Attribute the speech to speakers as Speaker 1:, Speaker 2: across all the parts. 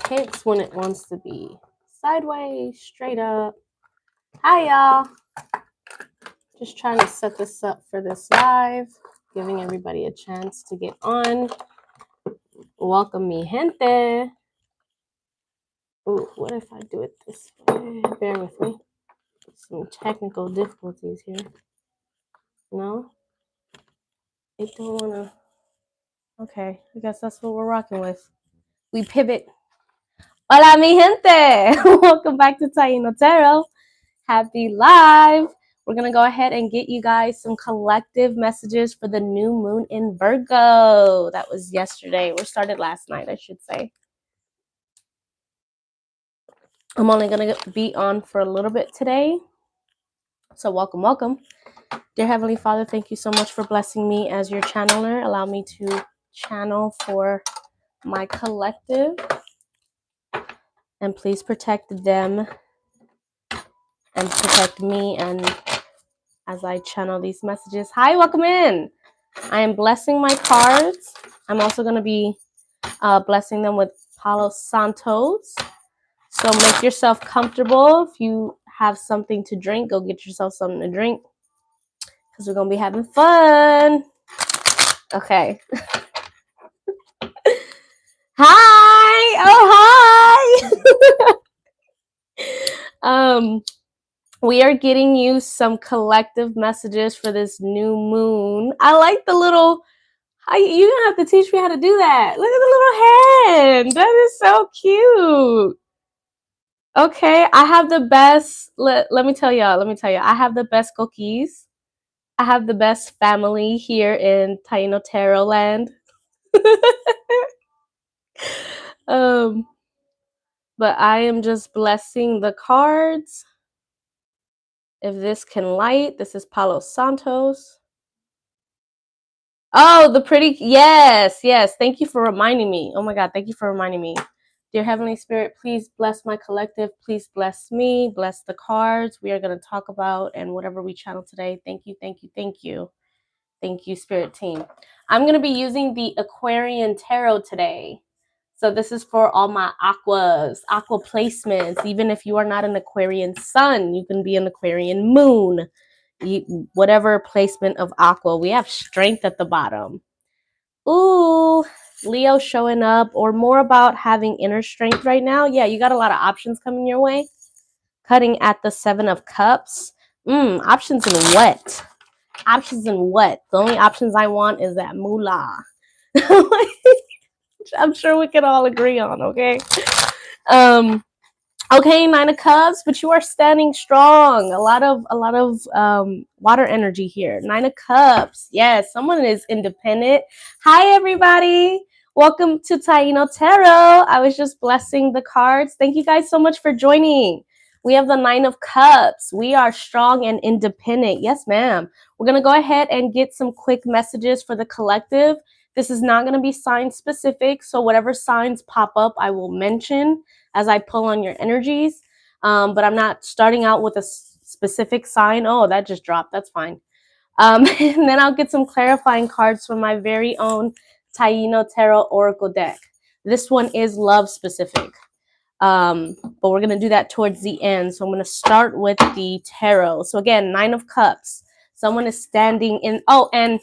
Speaker 1: hits when it wants to be sideways, straight up. Hi, y'all. Just trying to set this up for this live, giving everybody a chance to get on. Welcome, mi gente. Ooh, what if I do it this way? Bear with me. Some technical difficulties here. No? It don't want to. Okay, I guess that's what we're rocking with. We pivot. Hola, mi gente. Welcome back to Taina Tarot. Happy live. We're going to go ahead and get you guys some collective messages for the new moon in Virgo. That was yesterday. We started last night, I should say. I'm only going to be on for a little bit today. So welcome, welcome. Dear Heavenly Father, thank you so much for blessing me as your channeler. Allow me to channel for my collective. And please protect them and protect me and as I channel these messages. Hi, welcome in. I am blessing my cards. I'm also going to be blessing them with Palo Santos. So make yourself comfortable. If you have something to drink, go get yourself something to drink because we're going to be having fun. Okay. Hi. Oh, hi. We are getting you some collective messages for this new moon. I like the little, you're going to have to teach me how to do that. Look at the little hand. That is so cute. Okay, I have the best, let me tell y'all, I have the best cookies. I have the best family here in Taina Tarot land. But I am just blessing the cards. If this can light, this is Palo Santos. Oh, the pretty, yes. Thank you for reminding me. Oh my God, thank you for reminding me. Dear Heavenly Spirit, please bless my collective. Please bless me. Bless the cards we are going to talk about and whatever we channel today. Thank you, thank you, thank you. Thank you, Spirit Team. I'm going to be using the Aquarian Tarot today. So this is for all my aqua placements. Even if you are not an Aquarian sun, you can be an Aquarian moon. Whatever placement of aqua. We have strength at the bottom. Ooh, Leo showing up, or more about having inner strength right now. Yeah, you got a lot of options coming your way. Cutting at the 7 of Cups. Options in what? Options in what? The only options I want is that moolah. I'm sure we can all agree on, okay? Okay, 9 of Cups, but you are standing strong. A lot of water energy here. 9 of Cups. Yes, someone is independent. Hi, everybody. Welcome to Taina Tarot. I was just blessing the cards. Thank you guys so much for joining. We have the 9 of Cups. We are strong and independent. Yes, ma'am. We're going to go ahead and get some quick messages for the collective. This is not going to be sign specific, so whatever signs pop up, I will mention as I pull on your energies. But I'm not starting out with a specific sign. Oh, that just dropped. That's fine. And then I'll get some clarifying cards from my very own Taina Tarot Oracle deck. This one is love specific. But we're going to do that towards the end. So I'm going to start with the tarot. So again, 9 of Cups. Someone is standing in. Oh, and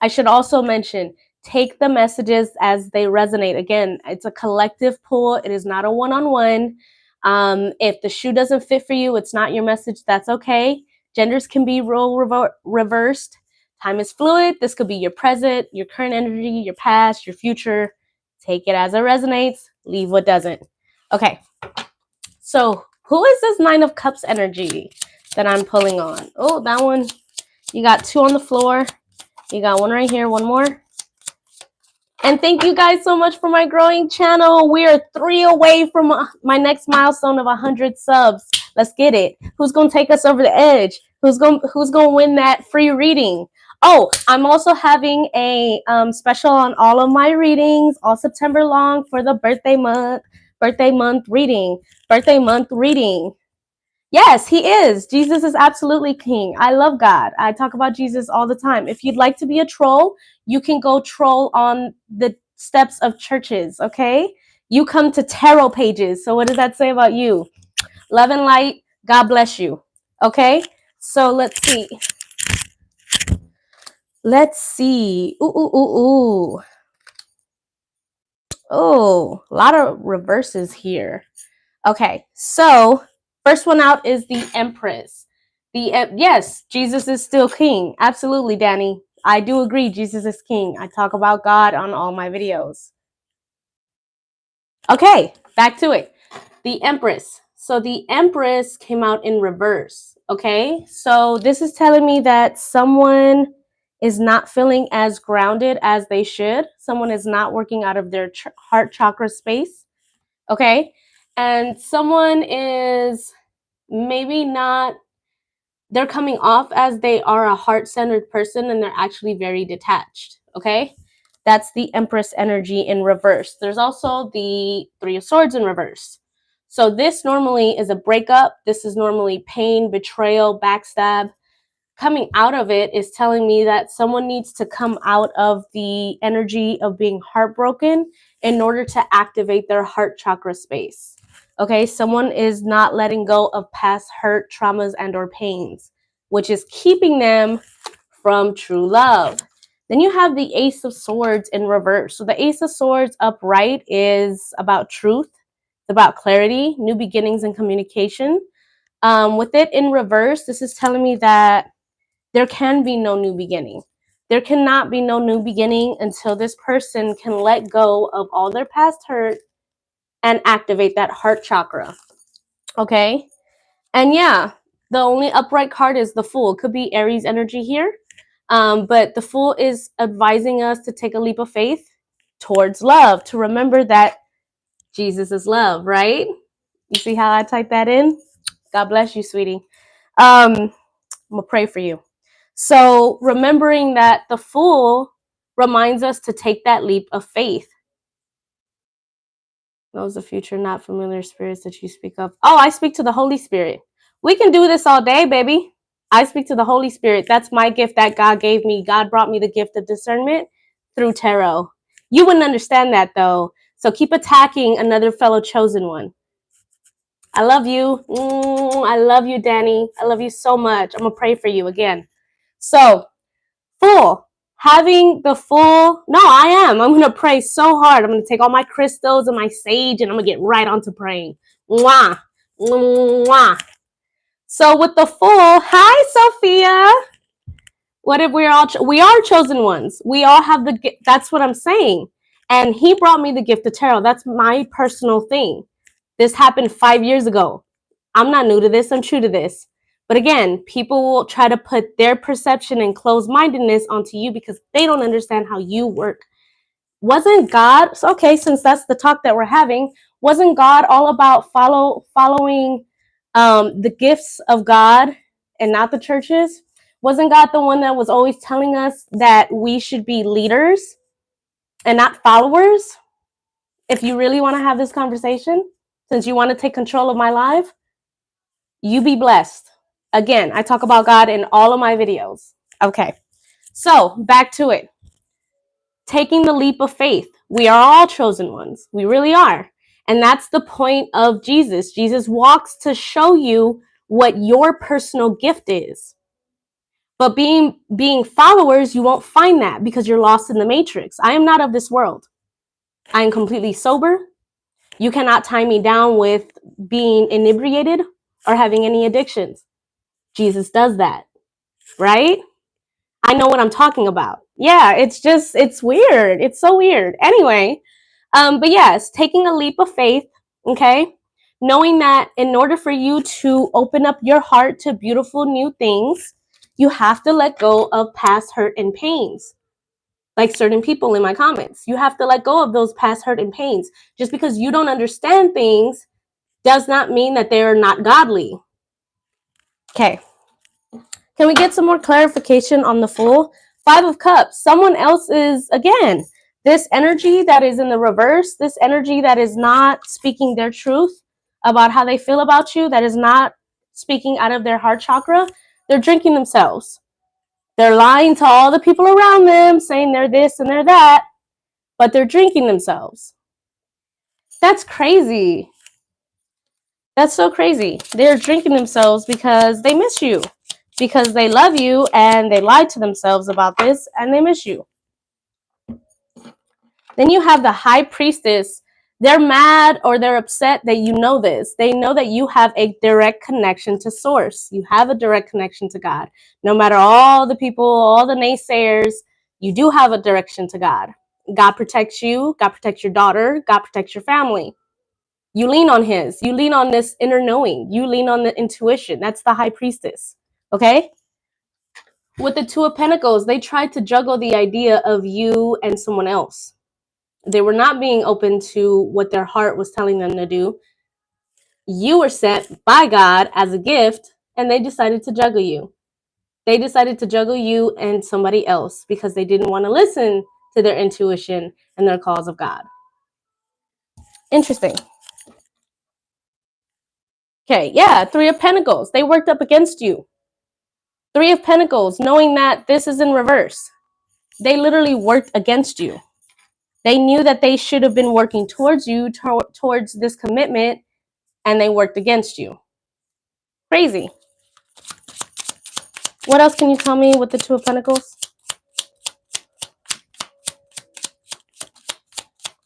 Speaker 1: I should also mention, take the messages as they resonate. Again, it's a collective pull. It is not a one-on-one. If the shoe doesn't fit for you, it's not your message. That's okay. Genders can be reversed. Time is fluid. This could be your present, your current energy, your past, your future. Take it as it resonates. Leave what doesn't. Okay. So who is this 9 of Cups energy that I'm pulling on? Oh, that one. You got 2 on the floor. You got 1 right here, 1 more. And thank you guys so much for my growing channel. We are 3 away from my next milestone of 100 subs. Let's get it. Who's going to take us over the edge? Who's going to win that free reading? Oh, I'm also having a special on all of my readings all September long for the birthday month reading. Yes, he is. Jesus is absolutely king. I love God. I talk about Jesus all the time. If you'd like to be a troll, you can go troll on the steps of churches, okay? You come to tarot pages. So what does that say about you? Love and light. God bless you. Okay? So let's see. Let's see. Ooh, ooh, ooh, ooh. Oh, a lot of reverses here. Okay, so first one out is the Empress. Yes, Jesus is still king. Absolutely, Danny. I do agree. Jesus is king. I talk about God on all my videos. Okay, back to it. The Empress. So the Empress came out in reverse. Okay, so this is telling me that someone is not feeling as grounded as they should. Someone is not working out of their heart chakra space. Okay, and someone is maybe not, they're coming off as they are a heart-centered person and they're actually very detached. Okay, that's the Empress energy in reverse. There's also the Three of Swords in reverse. So this normally is a breakup. This is normally pain, betrayal, backstab. Coming out of it is telling me that someone needs to come out of the energy of being heartbroken in order to activate their heart chakra space. Okay, someone is not letting go of past hurt, traumas, and or pains, which is keeping them from true love. Then you have the Ace of Swords in reverse. So the Ace of Swords upright is about truth, it's about clarity, new beginnings, and communication. With it in reverse, this is telling me that there can be no new beginning. There cannot be no new beginning until this person can let go of all their past hurt and activate that heart chakra. Okay? And yeah, the only upright card is the Fool. It could be Aries energy here. But the Fool is advising us to take a leap of faith towards love, to remember that Jesus is love, right? You see how I type that in? God bless you, sweetie. I'm going to pray for you. So remembering that the Fool reminds us to take that leap of faith. Those are future not familiar spirits that you speak of. Oh, I speak to the Holy Spirit. We can do this all day, baby. I speak to the Holy Spirit. That's my gift that God gave me. God brought me the gift of discernment through tarot. You wouldn't understand that though. So keep attacking another fellow chosen one. I love you. I love you, Danny. I love you so much. I'm going to pray for you again. So, Fool. Having the Fool. No, I am. I'm going to pray so hard. I'm going to take all my crystals and my sage and I'm going to get right onto praying. Mwah. Mwah. So with the Fool, hi, Sophia. What if we are chosen ones? We all have that's what I'm saying. And he brought me the gift of tarot. That's my personal thing. This happened 5 years ago. I'm not new to this. I'm true to this. But again, people will try to put their perception and closed-mindedness onto you because they don't understand how you work. Wasn't God, so okay, since that's the talk that we're having, wasn't God all about following the gifts of God and not the churches? Wasn't God the one that was always telling us that we should be leaders and not followers? If you really want to have this conversation, since you want to take control of my life, you be blessed. Again, I talk about God in all of my videos. Okay, so back to it. Taking the leap of faith. We are all chosen ones. We really are. And that's the point of Jesus. Jesus walks to show you what your personal gift is. But being followers, you won't find that because you're lost in the matrix. I am not of this world. I am completely sober. You cannot tie me down with being inebriated or having any addictions. Jesus does that, right? I know what I'm talking about. Yeah, it's weird. It's so weird. Anyway, but yes, taking a leap of faith, okay? Knowing that in order for you to open up your heart to beautiful new things, you have to let go of past hurt and pains. Like certain people in my comments, you have to let go of those past hurt and pains. Just because you don't understand things does not mean that they're not godly. Okay. Can we get some more clarification on the Fool? 5 of Cups. Someone else is, again, this energy that is in the reverse, this energy that is not speaking their truth about how they feel about you, that is not speaking out of their heart chakra, they're drinking themselves. They're lying to all the people around them, saying they're this and they're that, but they're drinking themselves. That's crazy. That's so crazy. They're drinking themselves because they miss you, because they love you, and they lied to themselves about this and they miss you. Then you have the high priestess. They're mad or they're upset that you know this. They know that you have a direct connection to source. You have a direct connection to God. No matter all the people, all the naysayers, you do have a direction to God. God protects you. God protects your daughter. God protects your family. You lean on his. You lean on this inner knowing. You lean on the intuition. That's the high priestess. Okay? With the Two of Pentacles, they tried to juggle the idea of you and someone else. They were not being open to what their heart was telling them to do. You were sent by God as a gift, and they decided to juggle you. They decided to juggle you and somebody else because they didn't want to listen to their intuition and their calls of God. Interesting. Okay, yeah, Three of Pentacles. They worked up against you. Three of Pentacles, knowing that this is in reverse. They literally worked against you. They knew that they should have been working towards you, towards this commitment, and they worked against you. Crazy. What else can you tell me with the Two of Pentacles?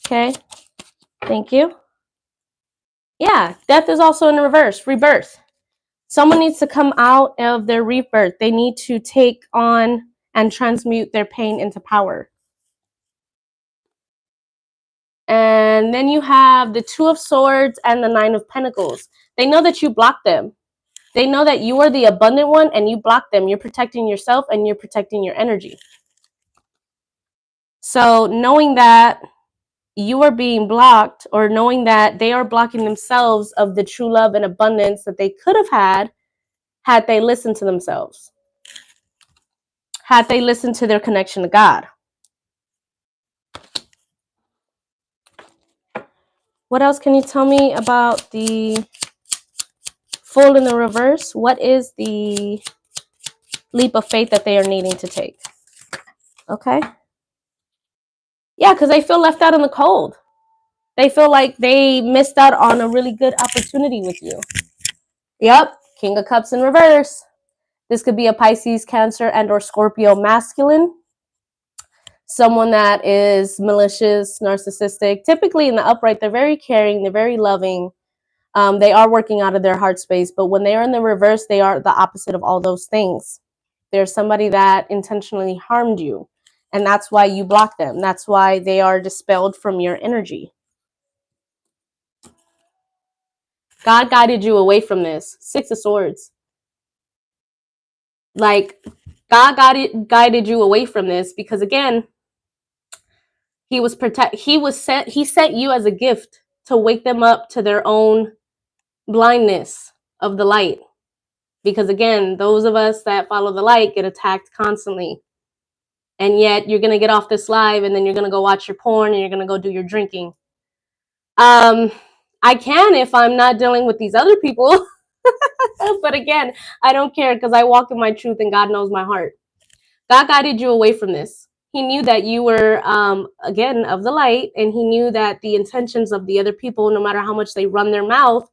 Speaker 1: Okay, thank you. Yeah, death is also in reverse, rebirth. Someone needs to come out of their rebirth. They need to take on and transmute their pain into power. And then you have the Two of Swords and the Nine of Pentacles. They know that you blocked them. They know that you are the abundant one and you block them. You're protecting yourself and you're protecting your energy. So knowing that you are being blocked, or knowing that they are blocking themselves of the true love and abundance that they could have had they listened to themselves, had they listened to their connection to God. What else can you tell me about the Fool in the reverse? What is the leap of faith that they are needing to take? Okay. Yeah, because they feel left out in the cold. They feel like they missed out on a really good opportunity with you. Yep. King of Cups in reverse. This could be a Pisces, Cancer, and or Scorpio masculine. Someone that is malicious, narcissistic. Typically in the upright, they're very caring. They're very loving. They are working out of their heart space. But when they are in the reverse, they are the opposite of all those things. There's somebody that intentionally harmed you. And that's why you block them. That's why they are dispelled from your energy. God guided you away from this. Six of Swords. Like, God guided you away from this because, again, he sent you as a gift to wake them up to their own blindness of the light. Because, again, those of us that follow the light get attacked constantly. And yet you're going to get off this live and then you're going to go watch your porn and you're going to go do your drinking. I can if I'm not dealing with these other people. But again, I don't care because I walk in my truth and God knows my heart. God guided you away from this. He knew that you were, again, of the light, and he knew that the intentions of the other people, no matter how much they run their mouth,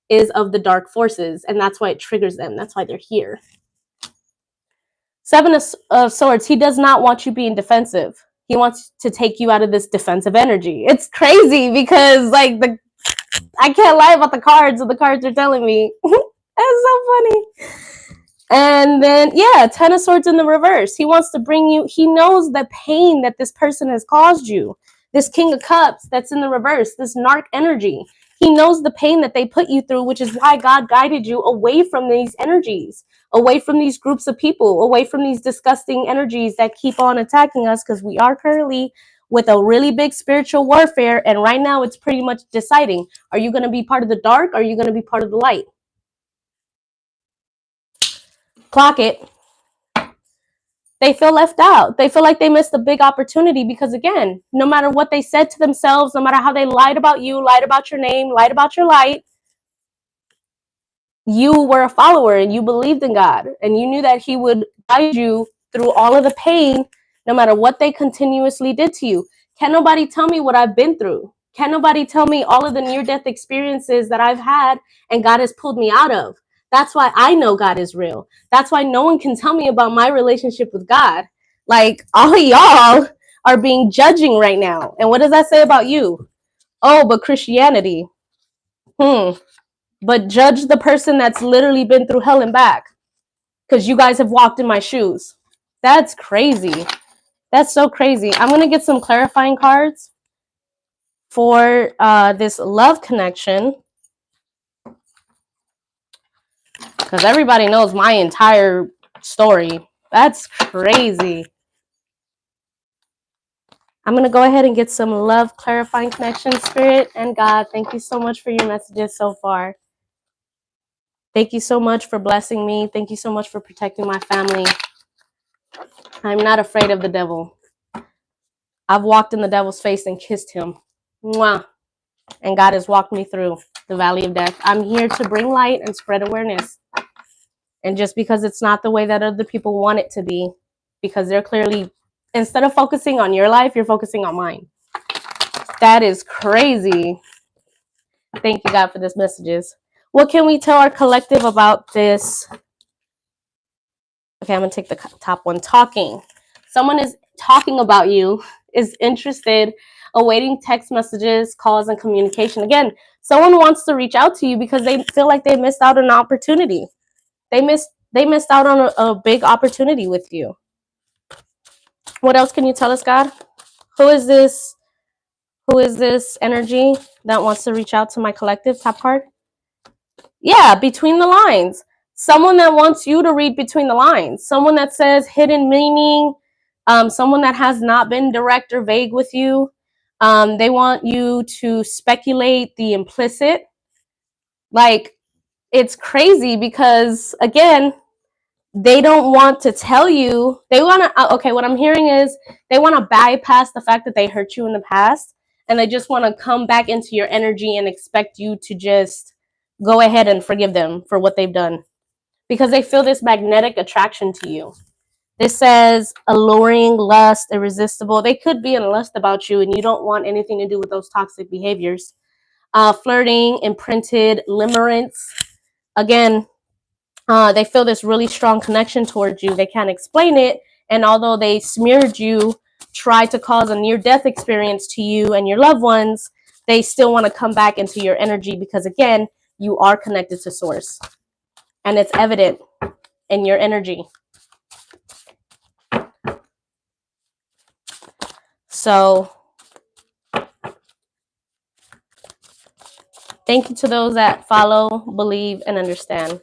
Speaker 1: is of the dark forces, and that's why it triggers them. That's why they're here. Seven of Swords, he does not want you being defensive. He wants to take you out of this defensive energy. It's crazy because, like, I can't lie about the cards, and the cards are telling me. That's so funny. And then, yeah, Ten of Swords in the reverse. He wants to bring you, he knows the pain that this person has caused you. This King of Cups that's in the reverse, this narc energy. He knows the pain that they put you through, which is why God guided you away from these energies, away from these groups of people, away from these disgusting energies that keep on attacking us, because we are currently with a really big spiritual warfare. And right now it's pretty much deciding, are you going to be part of the dark? Or are you going to be part of the light? Clock it. They feel left out. They feel like they missed a big opportunity because, again, no matter what they said to themselves, no matter how they lied about you, lied about your name, lied about your light, you were a follower and you believed in God and you knew that he would guide you through all of the pain, no matter what they continuously did to you. Can't nobody tell me what I've been through. Can nobody tell me all of the near-death experiences that I've had and God has pulled me out of? That's why I know God is real. That's why no one can tell me about my relationship with God. Like, all of y'all are being judging right now. And what does that say about you? Oh, but Christianity. But judge the person that's literally been through hell and back, because you guys have walked in my shoes. That's crazy. That's so crazy. I'm going to get some clarifying cards for this love connection, because everybody knows my entire story. That's crazy. I'm going to go ahead and get some love clarifying connection, Spirit and God. Thank you so much for your messages so far. Thank you so much for blessing me. Thank you so much for protecting my family. I'm not afraid of the devil. I've walked in the devil's face and kissed him. Mwah. And God has walked me through the valley of death. I'm here to bring light and spread awareness. And just because it's not the way that other people want it to be, because they're clearly, instead of focusing on your life, you're focusing on mine. That is crazy. Thank you, God, for this messages. What can we tell our collective about this? Okay, I'm going to take the top one. Talking. Someone is talking about you, is interested, awaiting text messages, calls, and communication. Again, someone wants to reach out to you because they feel like they missed out on an opportunity. They missed out on a big opportunity with you. What else can you tell us, God? Who is this? Who is this energy that wants to reach out to my collective? Top card. Yeah, between the lines. Someone that wants you to read between the lines. Someone that says hidden meaning. Someone that has not been direct or vague with you. They want you to speculate the implicit. Like, it's crazy because, again, they don't want to tell you. They want to, okay, what I'm hearing is they want to bypass the fact that they hurt you in the past, and they just want to come back into your energy and expect you to just go ahead and forgive them for what they've done, because they feel this magnetic attraction to you. This says alluring, lust, irresistible. They could be in lust about you, and you don't want anything to do with those toxic behaviors. Flirting, imprinted, limerence. Again, they feel this really strong connection towards you. They can't explain it. And although they smeared you, tried to cause a near-death experience to you and your loved ones, they still want to come back into your energy because, again, you are connected to Source. And it's evident in your energy. So, thank you to those that follow, believe, and understand.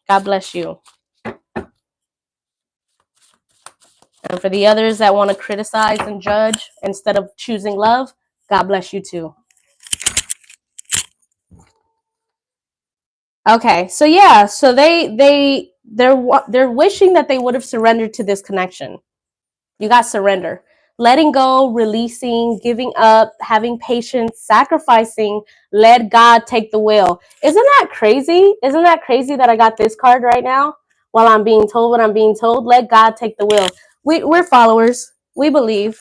Speaker 1: God bless you. And for the others that want to criticize and judge instead of choosing love, God bless you too. Okay, so yeah, so they're wishing that they would have surrendered to this connection. You got surrender. Letting go, releasing, giving up, having patience, sacrificing, let God take the wheel. Isn't that crazy? Isn't that crazy that I got this card right now while I'm being told what I'm being told? Let God take the wheel. We're followers. We believe.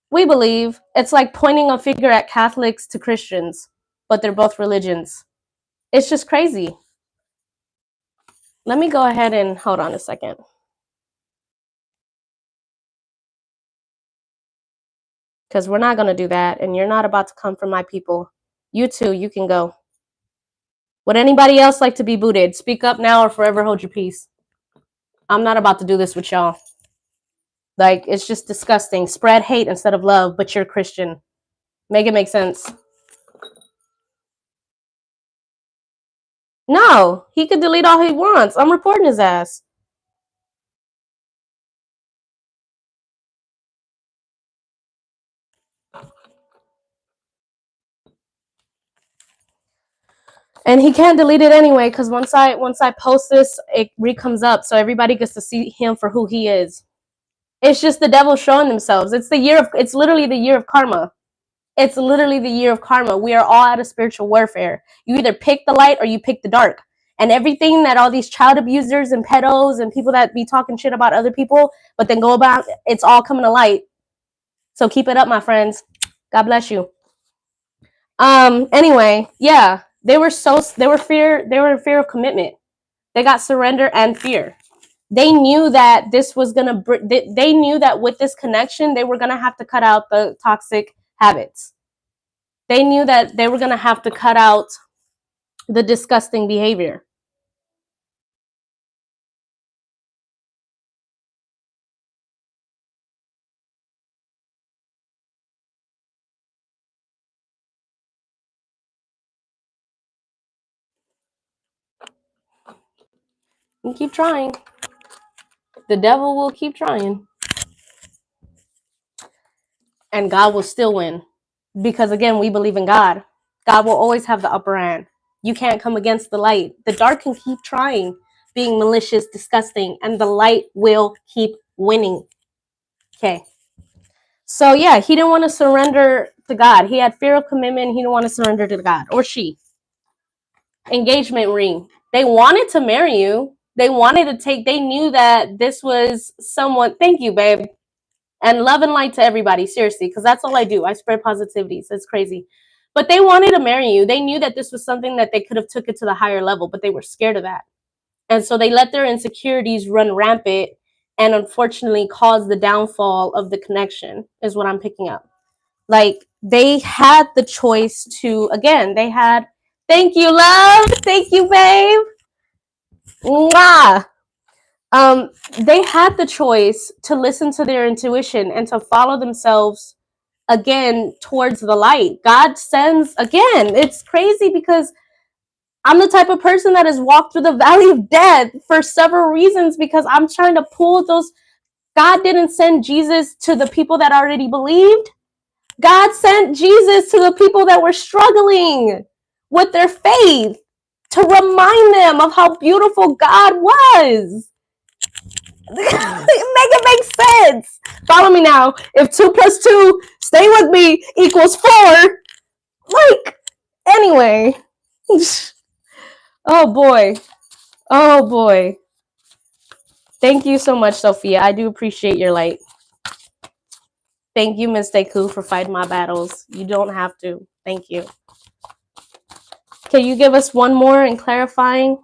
Speaker 1: We believe. It's like pointing a finger at Catholics to Christians, but they're both religions. It's just crazy. Let me go ahead and hold on a second. Because we're not going to do that. And you're not about to come from my people. You too, you can go. Would anybody else like to be booted? Speak up now or forever hold your peace. I'm not about to do this with y'all. Like, it's just disgusting. Spread hate instead of love, but you're Christian. Make it make sense. No, he could delete all he wants. I'm reporting his ass. And he can't delete it anyway, because once I post this, it re-comes up, so everybody gets to see him for who he is. It's just the devil showing themselves. It's literally the year of karma. It's literally the year of karma. We are all out of spiritual warfare. You either pick the light or you pick the dark. And everything that all these child abusers and pedos and people that be talking shit about other people, but then go about, it's all coming to light. So keep it up, my friends. God bless you. Anyway, yeah, they were in fear of commitment. They got surrender and fear. They knew that this was gonna. They knew that with this connection, they were gonna have to cut out the toxic habits. They knew that they were gonna have to cut out the disgusting behavior. And keep trying. The devil will keep trying, and God will still win. Because again, we believe in God. God will always have the upper hand. You can't come against the light. The dark can keep trying, being malicious, disgusting, and the light will keep winning. Okay. So yeah, he didn't want to surrender to God. He had fear of commitment. He didn't want to surrender to God, or she. Engagement ring. They wanted to marry you. They wanted to take, they knew that this was someone. Thank you, babe. And love and light to everybody, seriously, because that's all I do. I spread positivity. So it's crazy. But they wanted to marry you. They knew that this was something that they could have took it to the higher level, but they were scared of that. And so they let their insecurities run rampant and unfortunately cause the downfall of the connection, is what I'm picking up. Like, they had the choice to, again, they had, thank you, love. Thank you, babe. Mwah. They had the choice to listen to their intuition and to follow themselves again towards the light. God sends, again, it's crazy because I'm the type of person that has walked through the valley of death for several reasons, because I'm trying to pull those. God didn't send Jesus to the people that already believed. God sent Jesus to the people that were struggling with their faith to remind them of how beautiful God was. It makes sense. Follow me now. If 2 plus 2, stay with me, equals 4. Like, anyway. Oh boy. Oh boy. Thank you so much, Sophia. I do appreciate your light. Thank you, Miss Deku, for fighting my battles. You don't have to. Thank you. Can you give us one more and clarifying?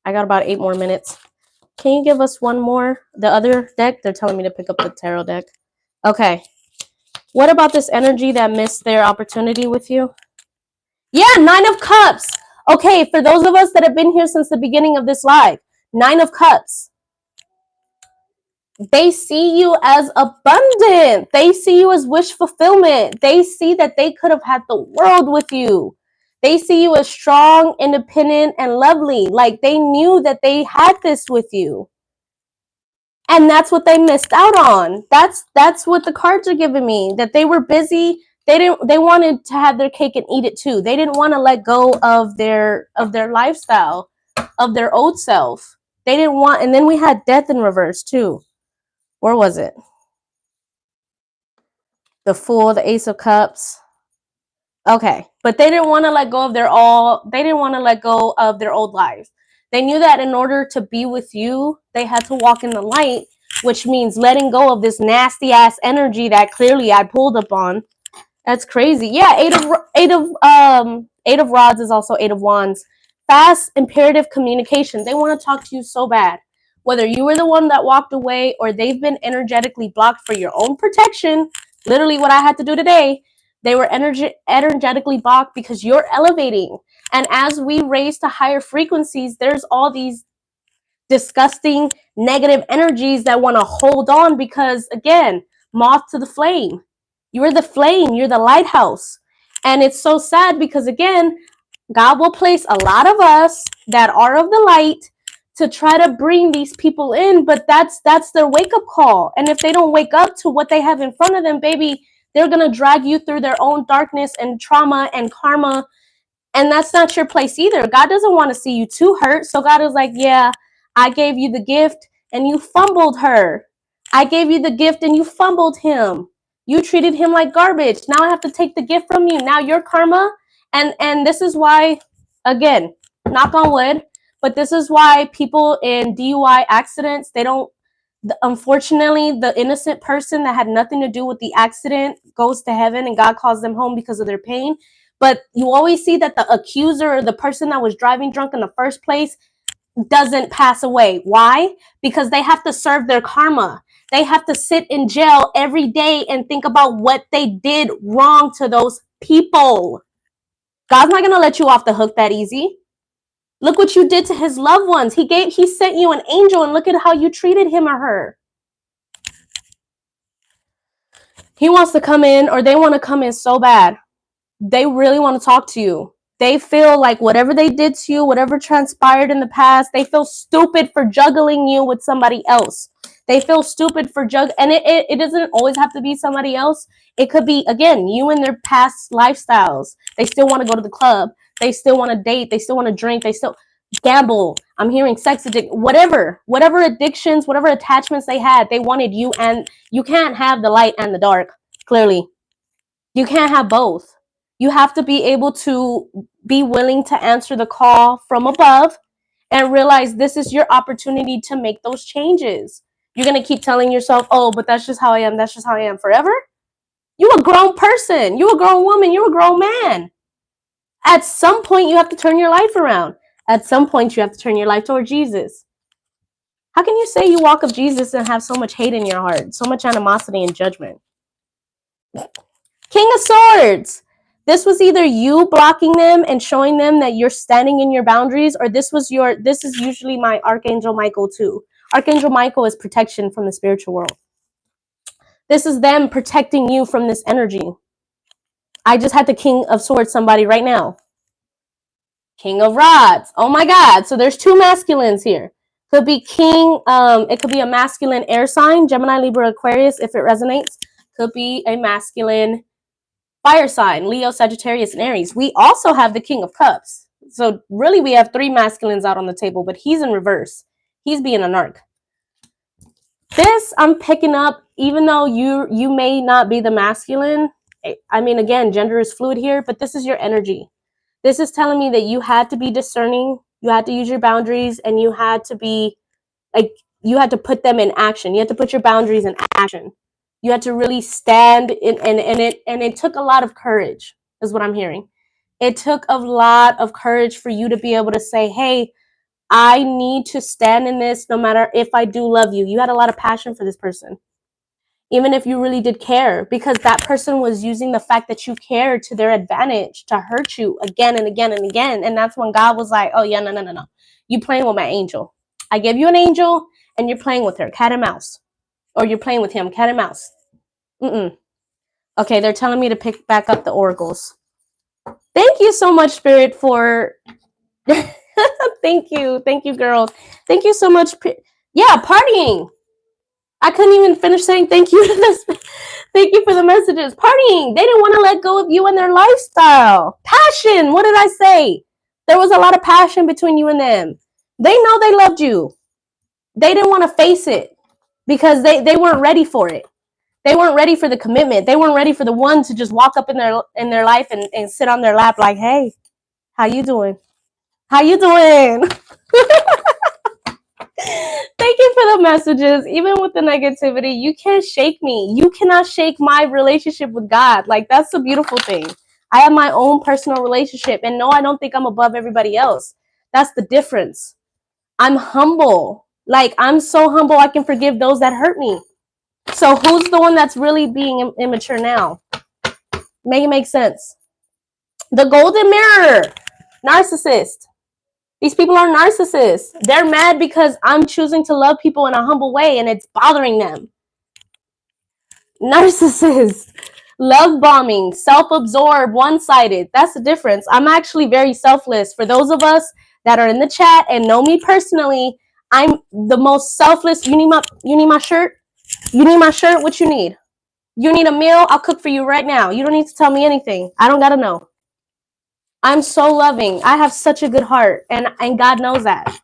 Speaker 1: I got about 8 more minutes. Can you give us one more? The other deck? They're telling me to pick up the tarot deck. Okay. What about this energy that missed their opportunity with you? Yeah, 9 of Cups. Okay, for those of us that have been here since the beginning of this live, 9 of Cups. They see you as abundant. They see you as wish fulfillment. They see that they could have had the world with you. They see you as strong, independent, and lovely. Like, they knew that they had this with you. And that's what they missed out on. That's what the cards are giving me. That they were busy. They wanted to have their cake and eat it too. They didn't want to let go of their lifestyle, of their old self. They didn't want, and then we had death in reverse too. Where was it? The Fool, the Ace of Cups. Okay, but they didn't want to let go of they didn't want to let go of their old lives. They knew that in order to be with you, they had to walk in the light, which means letting go of this nasty ass energy that clearly I pulled up on. That's crazy. Yeah, eight of rods is also 8 of wands. Fast, imperative communication. They want to talk to you so bad. Whether you were the one that walked away or they've been energetically blocked for your own protection, literally what I had to do today, they were energetically blocked because you're elevating. And as we raise to higher frequencies, there's all these disgusting negative energies that want to hold on because, again, moth to the flame. You're the flame. You're the lighthouse. And it's so sad because, again, God will place a lot of us that are of the light to try to bring these people in, but that's their wake-up call. And if they don't wake up to what they have in front of them, baby, they're going to drag you through their own darkness and trauma and karma. And that's not your place either. God doesn't want to see you too hurt. So God is like, yeah, I gave you the gift and you fumbled her. I gave you the gift and you fumbled him. You treated him like garbage. Now I have to take the gift from you. Now your karma. And this is why, again, knock on wood, but this is why people in DUI accidents, they don't, unfortunately, the innocent person that had nothing to do with the accident goes to heaven and God calls them home because of their pain. But you always see that the accuser or the person that was driving drunk in the first place doesn't pass away. Why? Because they have to serve their karma. They have to sit in jail every day and think about what they did wrong to those people. God's not going to let you off the hook that easy. Look what you did to his loved ones. He sent you an angel, and look at how you treated him or her. He wants to come in, or they want to come in so bad. They really want to talk to you. They feel like whatever they did to you, whatever transpired in the past, they feel stupid for juggling you with somebody else. They feel stupid for and it doesn't always have to be somebody else. It could be, again, you and their past lifestyles. They still want to go to the club. They still want to date. They still want to drink. They still gamble. I'm hearing sex addiction, whatever addictions, whatever attachments they had, they wanted you, and you can't have the light and the dark. Clearly, you can't have both. You have to be able to be willing to answer the call from above and realize this is your opportunity to make those changes. You're going to keep telling yourself, oh, but that's just how I am. That's just how I am forever. You a grown person. You a grown woman. You a grown man. At some point, you have to turn your life around. At some point, you have to turn your life toward Jesus. How can you say you walk of Jesus and have so much hate in your heart, so much animosity and judgment? King of Swords. This was either you blocking them and showing them that you're standing in your boundaries, or this is usually my Archangel Michael too. Archangel Michael is protection from the spiritual world. This is them protecting you from this energy. I just had the King of Swords somebody right now. King of Rods. Oh my God. So there's two masculines here. Could be king. It could be a masculine air sign, Gemini, Libra, Aquarius, if it resonates. Could be a masculine fire sign, Leo, Sagittarius, and Aries. We also have the King of Cups. So really we have three masculines out on the table, but he's in reverse. He's being a narc. This I'm picking up, even though you may not be the masculine. I mean, again, gender is fluid here, but this is your energy. This is telling me that you had to be discerning, you had to use your boundaries, and you had to be like, you had to put them in action. You had to put your boundaries in action. You had to really stand in, and it took a lot of courage, is what I'm hearing. It took a lot of courage for you to be able to say, hey, I need to stand in this no matter if I do love you. You had a lot of passion for this person, even if you really did care, because that person was using the fact that you cared to their advantage to hurt you again and again and again. And that's when God was like, oh yeah, no. You playing with my angel. I gave you an angel and you're playing with her, cat and mouse. Or you're playing with him, cat and mouse. Okay, they're telling me to pick back up the oracles. Thank you so much, Spirit, for... Thank you, girls. Thank you so much. Yeah, partying. I couldn't even finish saying thank you to this. Thank you for the messages. Partying. They didn't want to let go of you and their lifestyle. Passion. What did I say? There was a lot of passion between you and them. They know they loved you. They didn't want to face it because they weren't ready for it. They weren't ready for the commitment. They weren't ready for the one to just walk up in their life and sit on their lap like, hey, how you doing? How you doing? Thank you for the messages. Even with the negativity, you can't shake me. You cannot shake my relationship with God. Like, that's the beautiful thing. I have my own personal relationship. And no, I don't think I'm above everybody else. That's the difference. I'm humble. Like, I'm so humble I can forgive those that hurt me. So who's the one that's really being immature now? Make it make sense. The golden mirror. Narcissist. These people are narcissists. They're mad because I'm choosing to love people in a humble way and it's bothering them. Narcissists. Love bombing. Self-absorbed. One-sided. That's the difference. I'm actually very selfless. For those of us that are in the chat and know me personally, I'm the most selfless. You need my shirt? You need my shirt? What you need? You need a meal? I'll cook for you right now. You don't need to tell me anything. I don't gotta know. I'm so loving. I have such a good heart, and God knows that.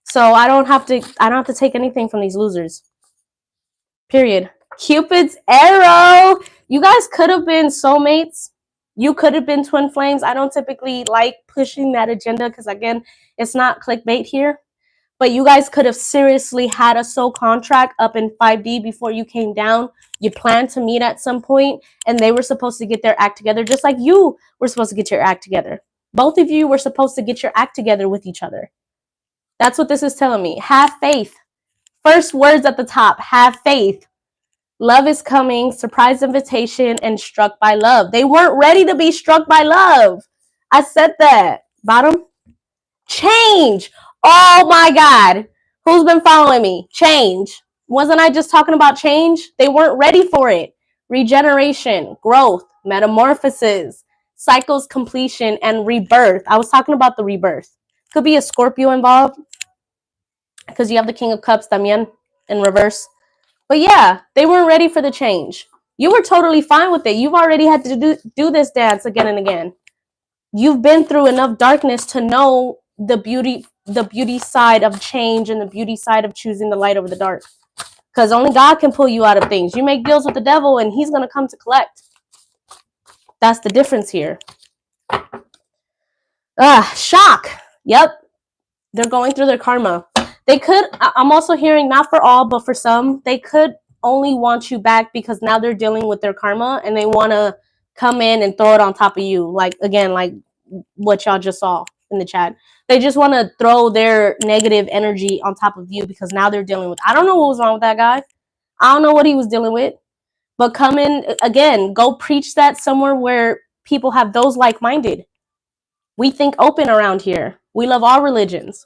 Speaker 1: So I don't have to take anything from these losers. Period. Cupid's arrow. You guys could have been soulmates. You could have been twin flames. I don't typically like pushing that agenda because, again, it's not clickbait here. But you guys could have seriously had a soul contract up in 5D before you came down. You planned to meet at some point, and they were supposed to get their act together, just like you were supposed to get your act together. Both of you were supposed to get your act together with each other. That's what this is telling me. Have faith. First words at the top, have faith. Love is coming, surprise invitation, and struck by love. They weren't ready to be struck by love. I said that. Bottom. Change. Oh my God. Who's been following me? Change. Wasn't I just talking about change? They weren't ready for it. Regeneration, growth, metamorphosis, cycles completion, and rebirth. I was talking about the rebirth. Could be a Scorpio involved because you have the King of Cups también in reverse. But yeah, they weren't ready for the change. You were totally fine with it. You've already had to do this dance again and again. You've been through enough darkness to know the beauty side of change and the beauty side of choosing the light over the dark. Because only God can pull you out of things. You make deals with the devil and he's going to come to collect. That's the difference here. Shock. Yep. They're going through their karma. They could, I'm also hearing, not for all, but for some, they could only want you back because now they're dealing with their karma and they want to come in and throw it on top of you. Like, again, like what y'all just saw in the chat. They just want to throw their negative energy on top of you because now they're dealing with, I don't know what was wrong with that guy. I don't know what he was dealing with. But come in, again, go preach that somewhere where people have those like-minded. We think open around here. We love all religions.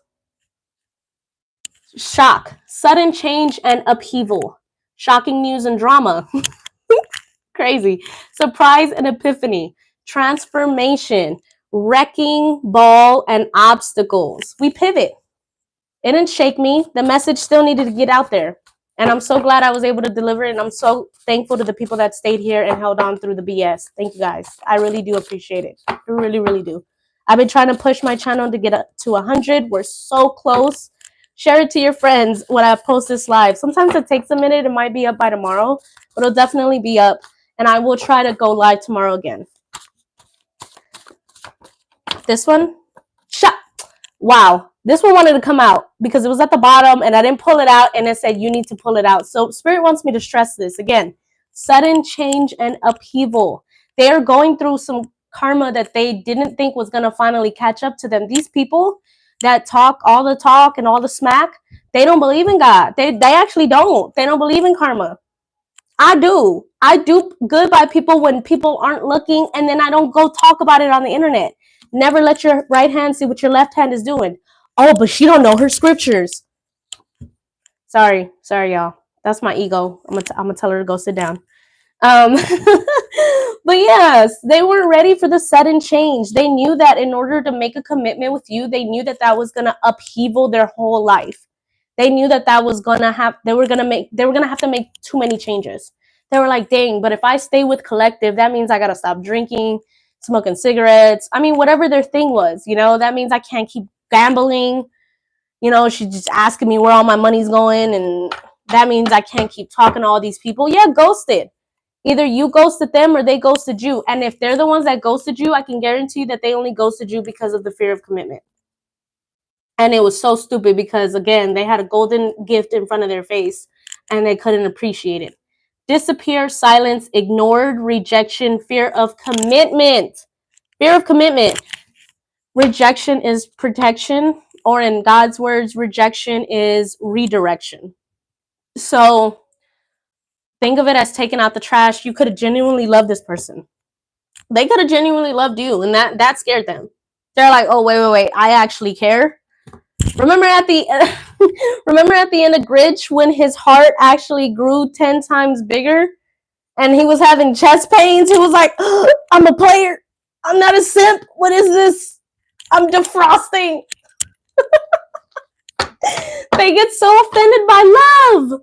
Speaker 1: Shock, sudden change and upheaval. Shocking news and drama. Crazy. Surprise and epiphany. Transformation. Wrecking ball and obstacles. We pivot. It didn't shake me. The message still needed to get out there. And I'm so glad I was able to deliver it. And I'm so thankful to the people that stayed here and held on through the BS. Thank you guys. I really do appreciate it. I really, really do. I've been trying to push my channel to get up to 100. We're so close. Share it to your friends when I post this live. Sometimes it takes a minute. It might be up by tomorrow, but it'll definitely be up. And I will try to go live tomorrow again. This one? Shut. Wow. This one wanted to come out because it was at the bottom and I didn't pull it out and it said you need to pull it out. So Spirit wants me to stress this again. Sudden change and upheaval. They are going through some karma that they didn't think was going to finally catch up to them. These people that talk all the talk and all the smack, they don't believe in God. They actually don't. They don't believe in karma. I do. I do good by people when people aren't looking, and then I don't go talk about it on the internet. Never let your right hand see what your left hand is doing. Oh, but she don't know her scriptures. Sorry, y'all. That's my ego. I'm gonna tell her to go sit down. But yes, they weren't ready for the sudden change. They knew that in order to make a commitment with you, they knew that that was gonna upheaval their whole life. They knew that that was gonna have. They were gonna have to make too many changes. They were like, dang, but if I stay with Collective, that means I gotta stop drinking, smoking cigarettes. I mean, whatever their thing was, you know, that means I can't keep gambling. You know, she's just asking me where all my money's going, and that means I can't keep talking to all these people. Yeah, ghosted. Either you ghosted them or they ghosted you. And if they're the ones that ghosted you, I can guarantee you that they only ghosted you because of the fear of commitment. And it was so stupid because, again, they had a golden gift in front of their face and they couldn't appreciate it. Disappear, silence, ignored, rejection, fear of commitment. Fear of commitment. Rejection is protection, or in God's words, rejection is redirection. So think of it as taking out the trash. You could have genuinely loved this person. They could have genuinely loved you, and that scared them. They're like, oh, wait, I actually care. Remember at the end of Grinch when his heart actually grew 10 times bigger and he was having chest pains? He was like, oh, I'm a player. I'm not a simp. What is this? I'm defrosting. They get so offended by love.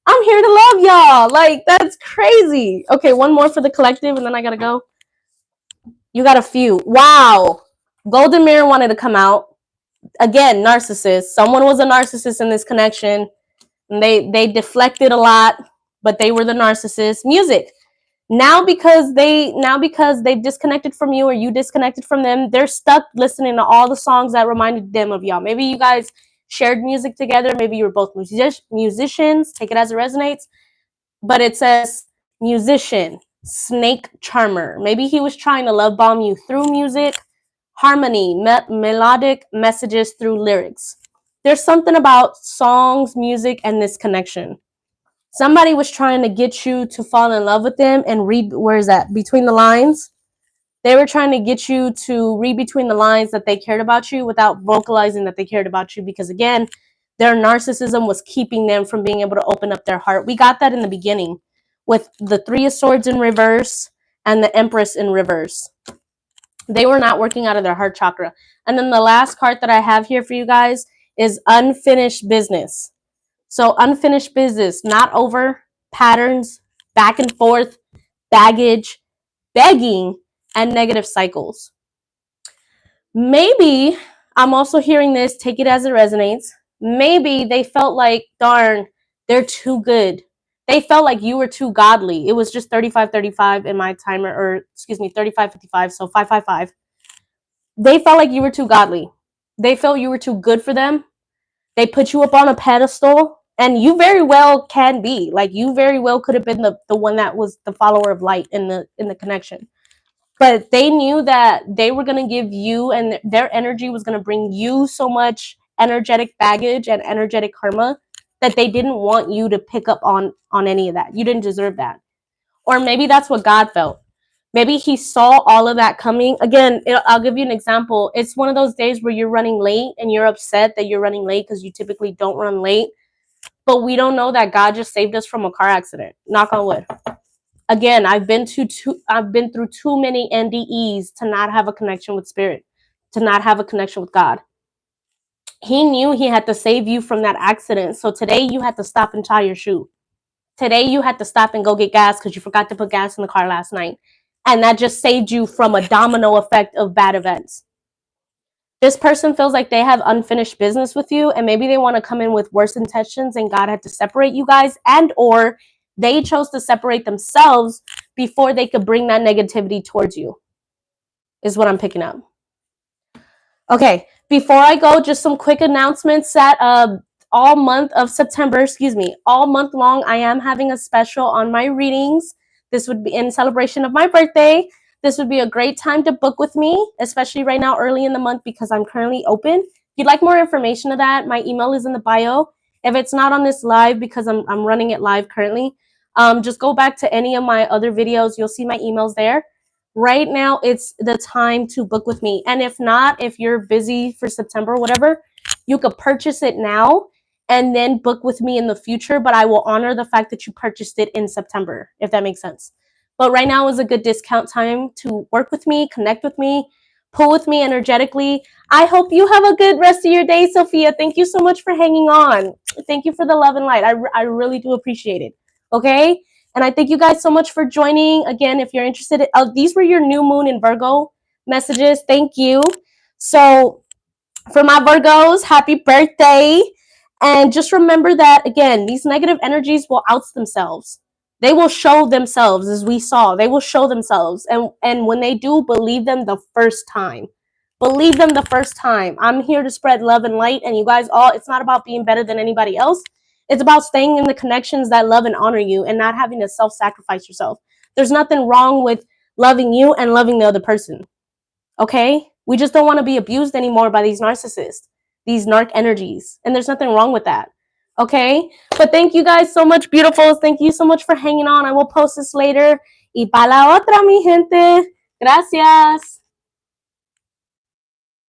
Speaker 1: I'm here to love y'all. Like, that's crazy. Okay, one more for the collective and then I gotta go. You got a few. Wow. Golden Mirror wanted to come out. Again, narcissist. Someone was a narcissist in this connection. And they deflected a lot, but they were the narcissist. Music. Now because they've disconnected from you or you disconnected from them, they're stuck listening to all the songs that reminded them of y'all. Maybe you guys shared music together. Maybe you were both musicians. Take it as it resonates. But it says musician, snake charmer. Maybe he was trying to love bomb you through music, harmony, melodic messages through lyrics. There's something about songs, music, and this connection. Somebody was trying to get you to fall in love with them and read, where is that? Between the lines. They were trying to get you to read between the lines that they cared about you without vocalizing that they cared about you, because again, their narcissism was keeping them from being able to open up their heart. We got that in the beginning with the Three of Swords in reverse and the Empress in reverse. They were not working out of their heart chakra. And then the last card that I have here for you guys is unfinished business. So unfinished business, not over, patterns, back and forth, baggage, begging, and negative cycles. Maybe, I'm also hearing this, take it as it resonates. Maybe they felt like, darn, they're too good. They felt like you were too godly. It was just 35-35 in my timer, or excuse me, 35-55, so 555. They felt like you were too godly. They felt you were too good for them. They put you up on a pedestal, and you very well can be. Like, you very well could have been the one that was the follower of light in the connection. But they knew that they were going to give you, and their energy was going to bring you so much energetic baggage and energetic karma that they didn't want you to pick up on any of that. You didn't deserve that. Or maybe that's what God felt. Maybe he saw all of that coming. Again, I'll give you an example. It's one of those days where you're running late and you're upset that you're running late because you typically don't run late. But we don't know that God just saved us from a car accident. Knock on wood. Again, I've been through too many NDEs to not have a connection with spirit, to not have a connection with God. He knew he had to save you from that accident. So today you had to stop and tie your shoe. Today you had to stop and go get gas because you forgot to put gas in the car last night. And that just saved you from a domino effect of bad events. This person feels like they have unfinished business with you, and maybe they want to come in with worse intentions, and God had to separate you guys, and or they chose to separate themselves before they could bring that negativity towards you, is what I'm picking up. Okay, before I go, just some quick announcements that all month of September, all month long, I am having a special on my readings. This would be in celebration of my birthday. This would be a great time to book with me, especially right now early in the month, because I'm currently open. If you'd like more information of that, my email is in the bio. If it's not on this live, because I'm running it live currently, just go back to any of my other videos. You'll see my emails there. Right now, it's the time to book with me. And if not, if you're busy for September, whatever, you could purchase it now and then book with me in the future. But I will honor the fact that you purchased it in September, if that makes sense. But right now is a good discount time to work with me, connect with me, pull with me energetically. I hope you have a good rest of your day, Sophia. Thank you so much for hanging on. Thank you for the love and light. I really do appreciate it. Okay? And I thank you guys so much for joining. Again, if you're interested, these were your new moon in Virgo messages. Thank you. So for my Virgos, happy birthday. And just remember that, again, these negative energies will oust themselves. They will show themselves, as we saw. They will show themselves. And when they do, believe them the first time. Believe them the first time. I'm here to spread love and light. And you guys all, it's not about being better than anybody else. It's about staying in the connections that love and honor you and not having to self-sacrifice yourself. There's nothing wrong with loving you and loving the other person. Okay? We just don't want to be abused anymore by these narcissists, these narc energies. And there's nothing wrong with that. Okay? But thank you guys so much, beautifuls. Thank you so much for hanging on. I will post this later. Y pa la otra, mi gente. Gracias.